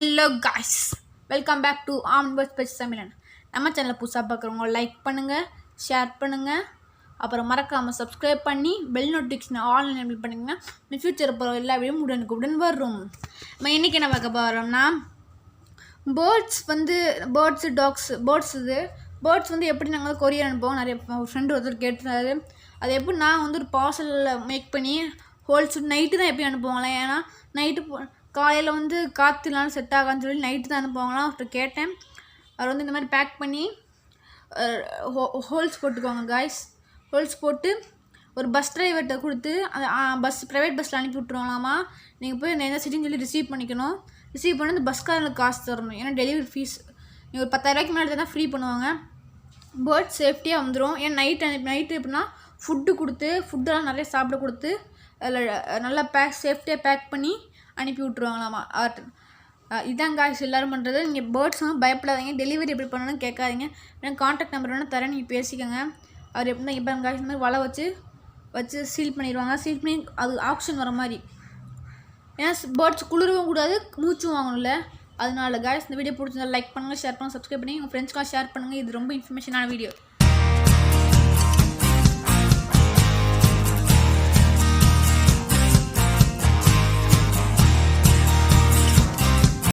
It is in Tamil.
Hello guys, welcome back to Omniverse பேச்சு தமிழன். நம்ம சேனலை புதுசாக பார்க்குறவங்க லைக் பண்ணுங்கள், ஷேர் பண்ணுங்கள், அப்புறம் மறக்காமல் சப்ஸ்கிரைப் பண்ணி பெல் நோட்டிஃபிகேஷன் ஆல் எனேபிள் பண்ணிங்கன்னா இந்த ஃபியூச்சர் போகிற எல்லா வீடியோவும் உடனுக்குடன் வரும். நம்ம இன்றைக்கி என்ன பார்க்க போகிறோம்னா பேர்ட்ஸ் எப்படி நாங்கள் கொரியர் அனுப்புவோம். நிறைய ஃப்ரெண்டு ஒருத்தர் கேட்டுருந்தாரு. அது எப்படி நான் ஒரு பார்சலில் மேக் பண்ணி ஹோல்ஸ் நைட்டு தான் எப்படி அனுப்புவாங்களே, ஏன்னா நைட்டு காலையில் காற்றுலாம் செட் ஆகான்னு சொல்லி நைட்டு தான் அனுப்புவாங்களாம். அவர்கிட்ட கேட்டேன். அவர் இந்த மாதிரி பேக் பண்ணி ஹோல்ஸ் போட்டுக்குவாங்க காய்ஸ். ஹோல்ஸ் போட்டு ஒரு பஸ் டிரைவர்கிட்ட கொடுத்து அந்த ப்ரைவேட் பஸ்ஸில் அனுப்பி விட்ருவாங்களாமா. நீங்கள் போய் எந்த சிட்டின்னு சொல்லி ரிசீவ் பண்ணிக்கணும். ரிசீவ் பண்ணி அந்த பஸ்காரங்களுக்கு காசு தரணும். ஏன்னா டெலிவரி ஃபீஸ் நீங்கள் ஒரு 10,000 மேலே தான் ஃப்ரீ பண்ணுவாங்க. பேர்ட் சேஃப்டியாக வந்துடும். ஏன்னா நைட்டு எப்படின்னா ஃபுட்டெல்லாம் நிறைய சாப்பிட கொடுத்து அதில் நல்லா சேஃப்டியாக பேக் பண்ணி அனுப்பி விட்ருவாங்களாமா. இதான் காய்ஸ் எல்லோரும் பண்ணுறது. நீங்கள் பேர்ட்ஸ் பயப்படாதீங்க. டெலிவரி எப்படி பண்ணணும்னு கேட்காதீங்க. ஏன்னா கான்டாக்ட் நம்பர் வேணால் தரேன், நீங்கள் பேசிக்கோங்க. அவர் எப்படி தான் இப்போ காய்ஸ் இந்த மாதிரி வலை வச்சு சீல் பண்ணிடுவாங்க. சீல் பண்ணி அது ஆப்ஷன் வர மாதிரி. ஏன்னா பேர்ட்ஸ் குளிரவும் கூடாது, மூச்சும் வாங்கணும்ல. அதனால காய்ஸ் இந்த வீடியோ பிடிச்சிருந்தா லைக் பண்ணுங்கள், ஷேர் பண்ணுங்கள், சப்ஸ்கிரைப் பண்ணி உங்கள் ஃப்ரெண்ட்ஸ்க்கெலாம் ஷேர் பண்ணுங்கள். இது ரொம்ப இன்ஃபர்மேஷனான வீடியோ.